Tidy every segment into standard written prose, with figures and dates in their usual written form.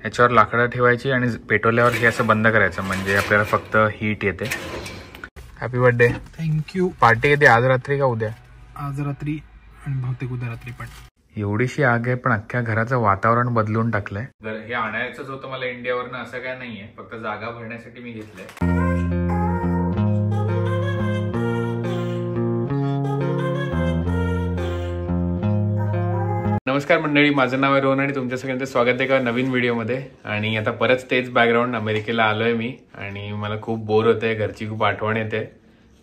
ह्याच्यावर लाकडं ठेवायची आणि पेटवल्यावर हे असं बंद करायचं, म्हणजे आपल्याला फक्त हीट येते. Happy birthday. थँक्यू. पार्टी येते आज रात्री का उद्या? आज रात्री आणि बहुतेक उद्या रात्री पण. एवढीशी आग आहे पण अख्ख्या घराचं वातावरण बदलून टाकलंय. हे आणायचंच होतं मला इंडियावरनं, असं काय नाहीये, फक्त जागा भरण्यासाठी मी घेतलंय. नमस्कार मंडळी, माझं नाव आहे रोहन आणि तुमच्या सगळ्यांचं स्वागत आहे एका नवीन व्हिडिओमध्ये. आणि आता परत तेच बॅकग्राऊंड, अमेरिकेला आलोय मी आणि मला खूप बोर होतंय, घरची खूप आठवण येते.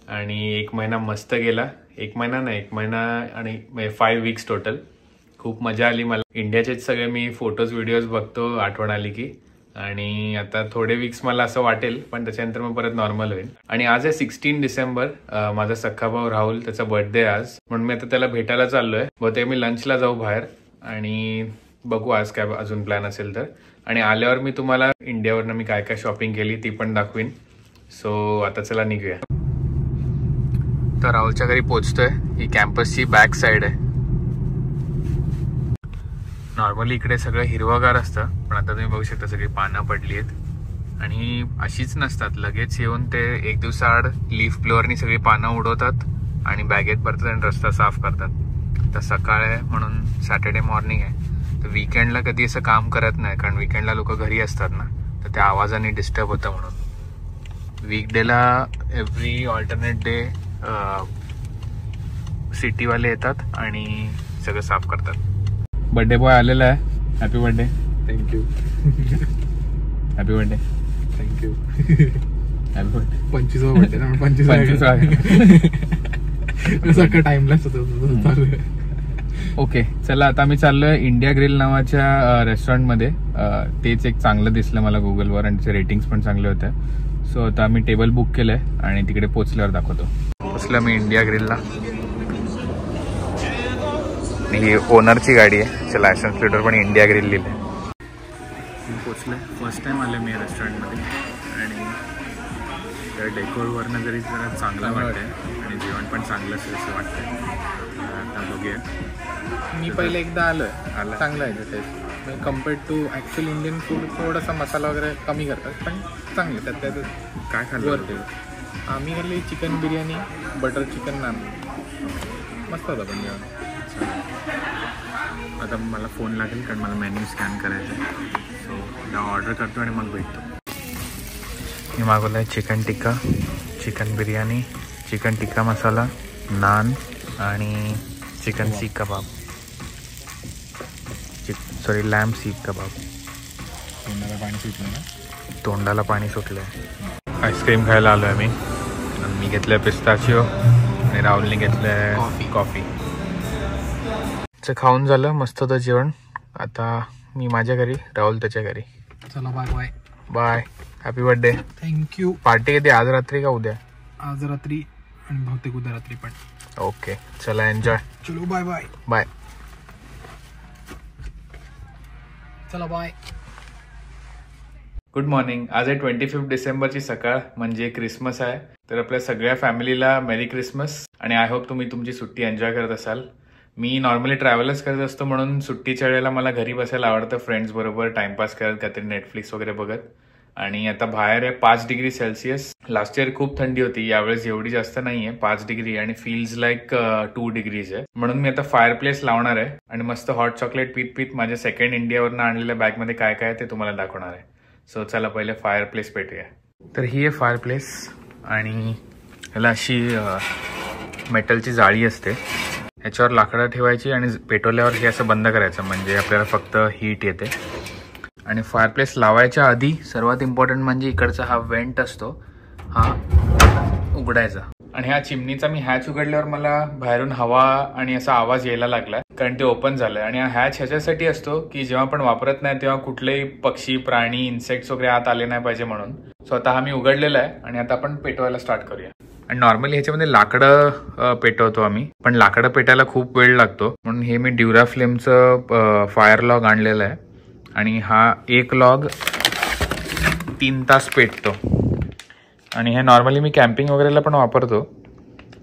आणि 1 महिना मस्त गेला. 1 महिना नाही, 1 महिना आणि 5 वीक्स टोटल. खूप मजा आली मला. इंडियाचे सगळे मी फोटोज व्हिडिओज बघतो आठवण आली की. आणि आता थोडे वीक्स मला असं वाटेल, पण त्याच्यानंतर मग परत नॉर्मल होईल. आणि आज आहे 16 डिसेंबर. माझा सख्खा भाऊ राहुल, त्याचा बर्थडे आज, म्हणून मी आता त्याला भेटायला चाललोय. बहुतेक मी लंचला जाऊ बाहेर आणि बघू आज काय अजून प्लॅन असेल तर. आणि आल्यावर मी तुम्हाला इंडियावरनं मी काय काय शॉपिंग केली ती पण दाखवीन. सो आता चला निघूया. तर राहुलच्या घरी पोहोचतोय. ही कॅम्पसची बॅक साइड आहे. नॉर्मली इकडे सगळं हिरवगार असतं, पण आता तुम्ही बघू शकता सगळी पानं पडली आहेत. आणि अशीच नसतात, लगेच येऊन ते 1 दिवसाआड लीफ ब्लोअरनी सगळी पानं उडवतात आणि बॅगेत भरतात आणि रस्ता साफ करतात. तर सकाळ आहे म्हणून सॅटर्डे मॉर्निंग आहे, तर वीकेंडला कधी असं काम करत नाही, कारण वीकेंडला लोक घरी असतात ना, तर त्या आवाजाने डिस्टर्ब होतं म्हणून. वीकडेला एव्हरी ऑल्टरनेट डे सिटीवाले येतात आणि सगळं साफ करतात. बर्थडे बॉय आलेला आहे. Happy birthday. Thank you. Happy birthday. Thank you. Happy birthday. 25वा बर्थडे ना. 25 टाइमलाच होतं. ओके, चला आता मी चाललोय इंडिया ग्रिल नावाच्या रेस्टॉरंटमध्ये. तेच एक चांगलं दिसलं मला गुगलवर आणि त्याचे रेटिंग्स पण चांगले होते. सो आता मी टेबल बुक केलंय आणि तिकडे पोचल्यावर दाखवतो. पोचलं मी इंडिया ग्रिलला. ही ओनरची गाडी आहे, लायसन्स प्लेटवर पण इंडिया ग्रिल लिहिलंय. मी पोचलोय. फर्स्ट टाइम आले मी रेस्टॉरंटमध्ये आणि त्या डेकोरवरनं जरी जरा चांगलं वाटतंय आणि जेवण पण चांगलं असेल असं वाटतंय. आता बघूया. मी पहिले एकदा आलोय, चांगलं आहे taste. Compared to actual Indian food थोडासा मसाला वगैरे कमी करतात, पण चांगलं. त्यात काय खाल्लं? आम्ही खाल्ली chicken biryani, butter chicken naan. मस्त होतं पण जेवण. आता मला फोन लागेल कारण मला मेन्यू स्कॅन करायचं आहे. सो आता ऑर्डर करतो आणि मग भेटतो. मी मागवलं आहे चिकन टिक्का, चिकन बिर्याणी, चिकन टिक्का मसाला, नान आणि चिकन सीख कबाब. लॅम्ब सीख कबाब. तोंडाला पाणी सुटलं ना? तोंडाला पाणी सुटलं आहे. आईस्क्रीम खायला आलो आहे मी. मी घेतलं आहे पिस्ताचिओ आणि राहुलने घेतलं आहे कॉफी. खाऊन झालं, मस्त होतं जेवण. आता मी माझ्या घरी, राहुल त्याच्या घरी. चला bye bye. Bye. Happy birthday. Thank you. Party येते आज रात्री का उद्या? आज रात्री आणि बहुतेक उद्या रात्री पण. ओके, चला एन्जॉय. चलो बाय बाय. बाय. चला बाय. Good morning. आज आहे 25 डिसेंबरची सकाळ, म्हणजे क्रिसमस आहे. तर आपल्या सगळ्या फॅमिलीला मेरी क्रिसमस. आणि आय होप तुम्ही तुमची सुट्टी एन्जॉय करत असाल. मी नॉर्मली ट्रॅव्हलच करत असतो, म्हणून सुट्टीच्या वेळेला मला घरी बसायला आवडतं, फ्रेंड्स बरोबर टाइमपास करत, काहीतरी नेटफ्लिक्स वगैरे बघत. आणि आता बाहेर आहे 5 डिग्री सेल्सिअस. लास्ट इयर खूप थंडी होती, यावेळेस एवढी जास्त नाहीये, 5 डिग्री आणि फील्स लाईक 2 डिग्रीज आहे. म्हणून मी आता फायर प्लेस लावणार आहे आणि मस्त हॉट चॉकलेट पीत पीत माझ्या सेकंड इंडियावरनं आणलेल्या बॅगमध्ये काय काय ते तुम्हाला दाखवणार आहे. सो चला पहिले फायर प्लेस पेटूया. तर ही आहे फायर प्लेस आणि ह्याला अशी मेटलची जाळी असते. ह्याच्यावर लाकडं ठेवायची आणि पेटवल्यावर हे असं बंद करायचं, म्हणजे आपल्याला फक्त हीट येते. आणि फायरप्लेस लावायच्या आधी सर्वात इम्पॉर्टंट म्हणजे इकडचा हा वेंट असतो, हा उघडायचा. आणि ह्या चिमणीचा मी हॅच उघडल्यावर मला बाहेरून हवा आणि असा आवाज यायला लागलाय, कारण ते ओपन झालंय. आणि हा हॅच ह्याच्यासाठी असतो की जेव्हा आपण वापरत नाही तेव्हा कुठलेही पक्षी, प्राणी, इन्सेक्ट्स वगैरे आत आले नाही पाहिजे म्हणून. सो आता हा मी उघडलेला आहे आणि आता आपण पेटवायला स्टार्ट करूया. आणि नॉर्मली ह्याच्यामध्ये लाकडं पेटवतो आम्ही, पण लाकडं पेटायला खूप वेळ लागतो, म्हणून हे मी ड्युराफ्लेमचं फायर लॉग आणलेलं आहे. आणि हा एक लॉग 3 तास पेटतो. आणि हे नॉर्मली मी कॅम्पिंग वगैरेला पण वापरतो.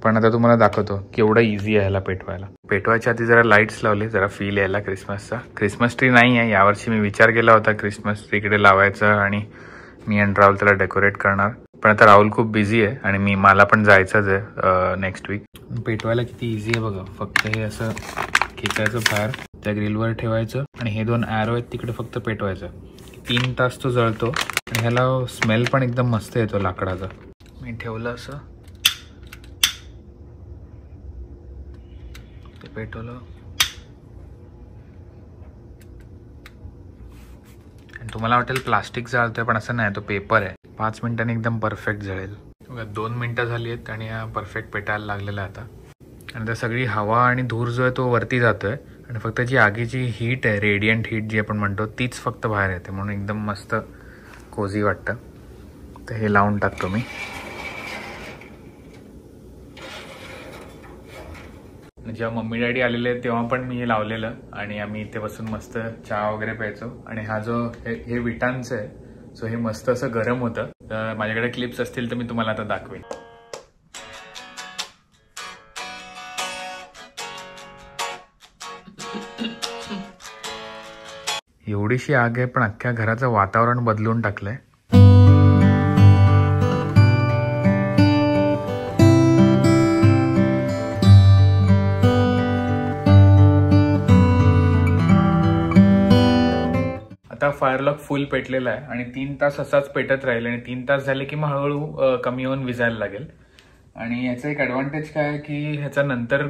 पण आता तुम्हाला दाखवतो केवढं इझी आहे ह्याला पेटवायला. पेटवायच्या आधी जरा लाईट्स लावले, जरा फील यायला क्रिसमसचा. क्रिसमस ट्री नाही आहे यावर्षी. मी विचार केला होता क्रिसमस ट्री इकडे लावायचा आणि मी आणि राहुल त्याला डेकोरेट करणार, पण आता राहुल खूप बिझी आहे आणि मला पण जायचंच आहे नेक्स्ट वीक. पेटवायला किती इझी आहे बघा. फक्त हे असं खेचायचं बाहेर, त्या ग्रिलवर ठेवायचं आणि हे 2 ॲरो आहेत तिकडे फक्त पेटवायचं. 3 तास तो जळतो आणि ह्याला स्मेल पण एकदम मस्त येतो लाकडाचा. मी ठेवलं असं, ते पेटवलं आणि तुम्हाला वाटेल प्लास्टिक जळतोय, पण असं नाही, तो पेपर आहे. 5 मिनिटांनी एकदम परफेक्ट जळेल. 2 मिनिटं झाली आहेत आणि हा परफेक्ट पेटायला लागलेला आहे आता. आणि त्या सगळी हवा आणि धूर जो आहे तो वरती जातोय आणि फक्त जी आगीची हीट आहे, रेडियंट हीट जी आपण म्हणतो, तीच फक्त बाहेर येते, म्हणून एकदम मस्त कोझी वाटतं. तर हे लावून टाकतो मी. जेव्हा मम्मी डॅडी आलेले तेव्हा पण मी हे लावलेलं आणि आम्ही इथे बसून मस्त चहा वगैरे प्यायचो. आणि हा जो हे विटांचं आहे, सो हे मस्त असं गरम होतं. तर माझ्याकडे क्लिप्स असतील तर मी तुम्हाला आता दाखवेन. एवढीशी आग आहे पण अख्ख्या घराचं वातावरण बदलून टाकलंय. आता फायरलॉक फुल पेटलेला आहे आणि 3 तास असाच पेटत राहील आणि 3 तास झाले की मग हळूहळू कमी होऊन विजायला लागेल. आणि याचा एक ऍडव्हान्टेज काय की ह्याचा नंतर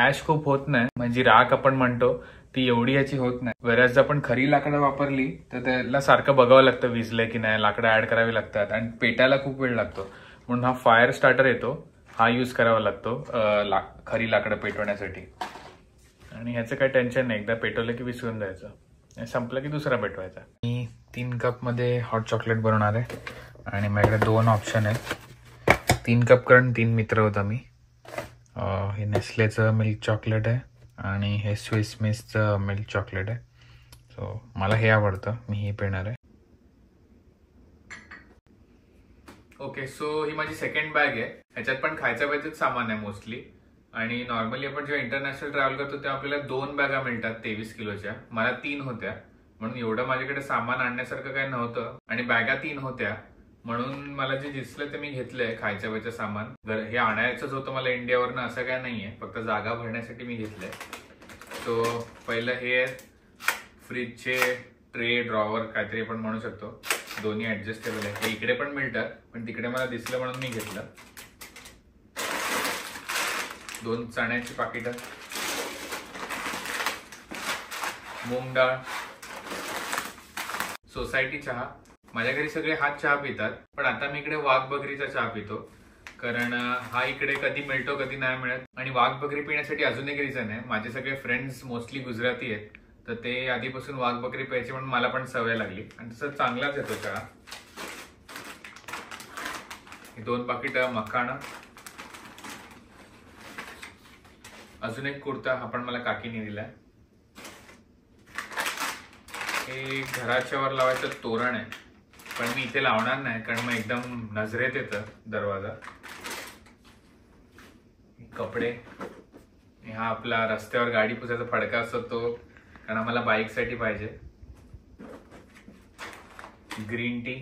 ऍश खूप होत नाही, म्हणजे राख आपण म्हणतो ती एवढी याची होत नाही. वेळेस आपण खरी लाकडं वापरली तर त्याला सारखं बघावं लागतं विजलंय की नाही, लाकडं ऍड करावी लागतात आणि पेटायला खूप वेळ लागतो. म्हणून हा फायर स्टार्टर येतो, हा यूज करावा लागतो खरी लाकडं पेटवण्यासाठी. आणि ह्याचं काही टेन्शन नाही, एकदा पेटवलं की विसरून जायचं, संपलं की दुसरा पेटवायचा. मी 3 कपमध्ये हॉट चॉकलेट बनवणार आहे आणि माझ्याकडे 2 ऑप्शन आहेत. 3 कप कारण 3 मित्र होता मी. हे नेस्लेचं मिल्क चॉकलेट आहे आणि हे स्विस मिसचं मिल्क चॉकलेट आहे. सो मला हे आवडतं, मी हे पिणार आहे. ओके, सो ही माझी सेकंड बॅग आहे. ह्याच्यात पण खायच्या पाहिजेच सामान आहे मोस्टली. आणि नॉर्मली आपण जेव्हा इंटरनॅशनल ट्रॅव्हल करतो तेव्हा आपल्याला 2 बॅगा मिळतात 23 किलोच्या. मला 3 होत्या, म्हणून एवढं माझ्याकडे सामान आणण्यासारखं काही नव्हतं आणि बॅगा 3 होत्या, म्हणून मला जे दिसलं ते मी घेतलंय खायच्या वेळचं सामान. हे आणायचंच होतं मला इंडियावरनं, असं काय नाहीये, फक्त जागा भरण्यासाठी मी घेतलंय. तो पहिलं हे फ्रीजचे ट्रे ड्रॉवर काहीतरी आपण म्हणू शकतो, दोन्ही ऍडजस्टेबल आहे. हे इकडे पण मिळतात पण तिकडे मला दिसलं म्हणून मी घेतलं. 2 चण्याची पाकिटं, मूग डाळ, सोसायटी चहा. माझ्या घरी सगळे हाच चहा पितात, पण आता मी इकडे वाघ बकरीचा चहा पितो, कारण हा इकडे कधी मिळतो कधी नाही मिळत. आणि वाघ बकरी पिण्यासाठी अजून एक रिझन आहे, माझे सगळे फ्रेंड्स मोस्टली गुजराती आहेत, तर ते आधीपासून वाघ बकरी प्यायचे म्हणून मला पण सवय लागली आणि तसं चांगलाच येतो चहा. 2 पाकिटं मखाणा, अजून एक कुर्ता, हा पण मला काकीने दिलाय. हे घराच्या वर लावायचं तोरण आहे, पण मी इथे लावणार नाही कारण मग एकदम नजरेत येतं दरवाजा. कपडे, हा आपला रस्त्यावर गाडी पुसायचा फडका असतो तो, कारण आम्हाला बाईक साठी पाहिजे. ग्रीन टी,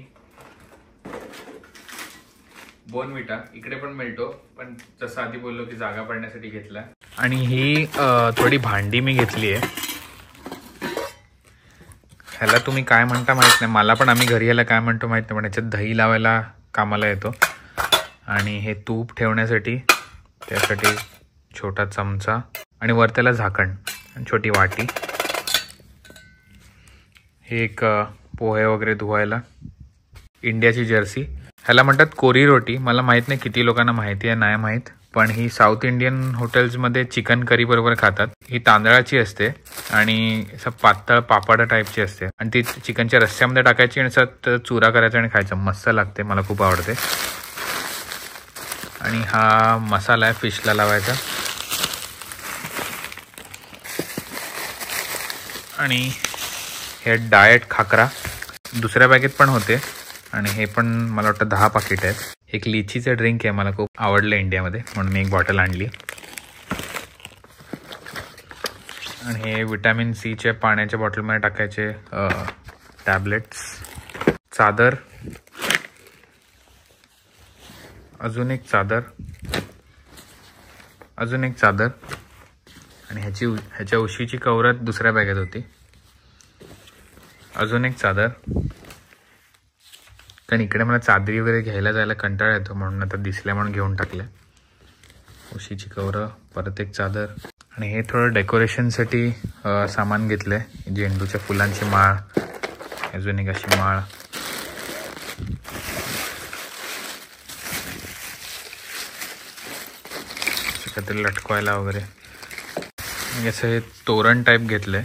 बोर्नव्हिटा इकडे पण मिळतो, पण जसं आधी बोललो की जागा पडण्यासाठी घेतला. आणि ही थोडी भांडी मी घेतली आहे. ह्याला तुम्ही काय म्हणता माहित नाही, मला पण आम्ही घरी याला काय म्हणतो माहित नाही, पण याच्यात दही लावायला कामाला येतो. आणि हे तूप ठेवण्यासाठी, त्यासाठी छोटा चमचा आणि वर त्याला झाकण आणि छोटी वाटी. हे एक पोहे वगैरे धुवायला. इंडियाची जर्सी, ह्याला म्हणतात कोरी रोटी. मला माहित नाही किती लोकांना माहिती आहे नाही माहित, पण ही साऊथ इंडियन हॉटेल्समध्ये चिकन करी बरोबर खातात. ही तांदळाची असते आणि असं पातळ पापड टाईपची असते आणि ती चिकनच्या रस्स्यामध्ये टाकायची आणि असं चुरा करायचा आणि खायचं, मस्त लागते, मला खूप आवडते. आणि हा मसाला आहे फिशला लावायचा. आणि हे डाएट खाकरा दुसऱ्या बॅगेत पण होते, आणि हे पण मला वाटतं 10 पाकिट आहेत. एक लिचीचं ड्रिंक आहे, मला खूप आवडलं इंडियामध्ये म्हणून मी एक बॉटल आणली. आणि हे विटॅमिन सीचे पाण्याच्या बॉटलमध्ये टाकायचे टॅबलेट्स. चादर, अजून एक चादर, अजून एक चादर. आणि ह्याच्या उशीची कवरात दुसऱ्या बॅगेत होती. अजून एक चादर, कारण इकडे मला चादरी वगैरे घ्यायला जायला कंटाळा येतो म्हणून आता दिसल्या म्हणून घेऊन टाकल्या. उशीची कवरं, परत एक चादर. आणि हे थोडं डेकोरेशनसाठी सामान घेतलंय. झेंडूच्या फुलांची माळ, अजून एक अशी माळ. काहीतरी लटकवायला वगैरे. असं हे तोरण टाईप घेतलंय.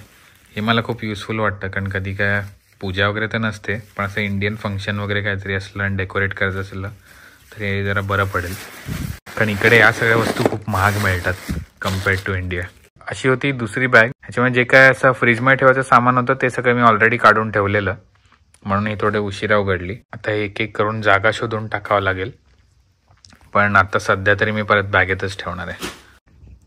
हे मला खूप युजफुल वाटतं, कारण कधी काय पूजा वगैरे तर नसते, पण असं इंडियन फंक्शन वगैरे काहीतरी असलं आणि डेकोरेट करायचं असलं तर हे जरा बरं पडेल. कारण इकडे या सगळ्या वस्तू खूप महाग मिळतात कम्पेअर्ड टू इंडिया. अशी होती दुसरी बॅग. ह्याच्यामध्ये जे काय असं फ्रीजमध्ये ठेवायचं सामान होतं ते सगळं मी ऑलरेडी काढून ठेवलेलं, म्हणून ही थोडे उशिरा उघडली. आता एक एक करून जागा शोधून टाकावं लागेल, पण आता सध्या तरी मी परत बॅगेतच ठेवणार आहे.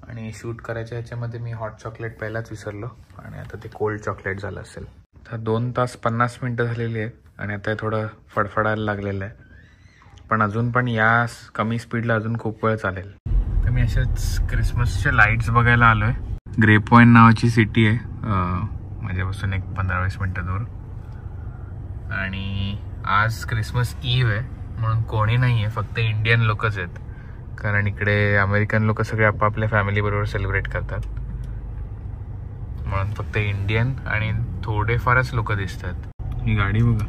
आणि शूट करायच्या ह्याच्यामध्ये मी हॉट चॉकलेट पहिलाच विसरलो आणि आता ते कोल्ड चॉकलेट झालं असेल. तर 2 तास 50 मिनटं झालेली आहेत आणि आता थोडं फडफडायला लागलेलं आहे, पण अजून पण या कमी स्पीडला अजून खूप वेळ चालेल. तर मी अशाच क्रिसमसच्या लाईट्स बघायला आलो आहे. ग्रे पॉईंट नावाची सिटी आहे माझ्यापासून एक 15-20 मिनटं दूर. आणि आज क्रिसमस ईव्ह आहे म्हणून कोणी नाही आहे, फक्त इंडियन लोकच आहेत, कारण इकडे अमेरिकन लोक सगळे आपापल्या फॅमिलीबरोबर सेलिब्रेट करतात. म्हणून फक्त इंडियन आणि थोडेफारच लोक दिसतात. ही गाडी बघा.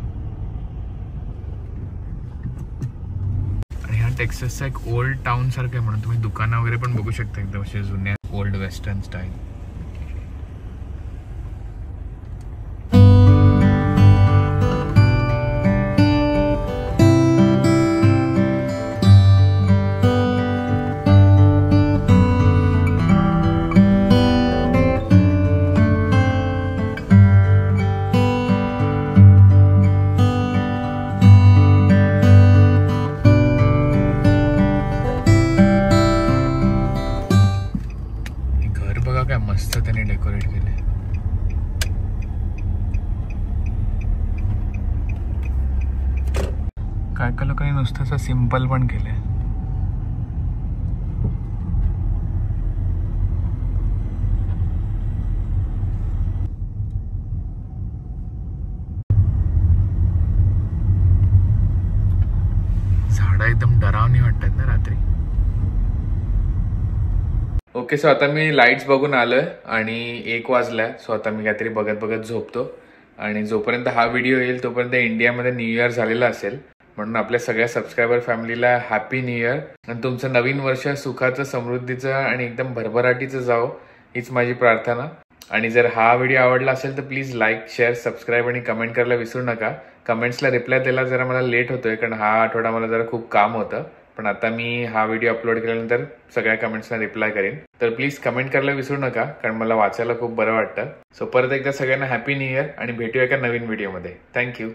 आणि हा टेक्सासचा एक ओल्ड टाउन सारखं आहे, म्हणून तुम्ही दुकानं वगैरे पण बघू शकता एकदम असे जुन्या ओल्ड वेस्टर्न स्टाईल. मस्त त्याने डेकोरेट केले. काय काय लोकांनी नुसतं असं सिम्पल पण केलंय. झाडं एकदम डरावणी वाटतात ना रात्री. ओके, सो आता मी लाईट्स बघून आलोय आणि 1 वाजलाय. सो आता मी काहीतरी बघत बघत झोपतो आणि जोपर्यंत हा व्हिडिओ येईल तोपर्यंत इंडियामध्ये न्यू इयर झालेला असेल. म्हणून आपल्या सगळ्या सबस्क्रायबर फॅमिलीला हॅपी न्यू इयर आणि तुमचं नवीन वर्ष सुखाचं, समृद्धीचं आणि एकदम भरभराटीचं जावो हीच माझी प्रार्थना. आणि जर हा व्हिडिओ आवडला असेल तर प्लीज लाईक, शेअर, सबस्क्राईब आणि कमेंट करायला विसरू नका. कमेंट्सला रिप्लाय द्यायला जरा मला लेट होतोय, कारण हा आठवडा मला जरा खूप काम होतं, पण आता मी हा व्हिडिओ अपलोड केल्यानंतर सगळ्या कमेंट्सना रिप्लाय करेन. तर प्लीज कमेंट करायला विसरू नका, कारण मला वाचायला खूप बरं वाटतं. सो परत एकदा सगळ्यांना हॅपी न्यू इयर आणि भेटूया एका नवीन व्हिडिओमध्ये. थँक्यू.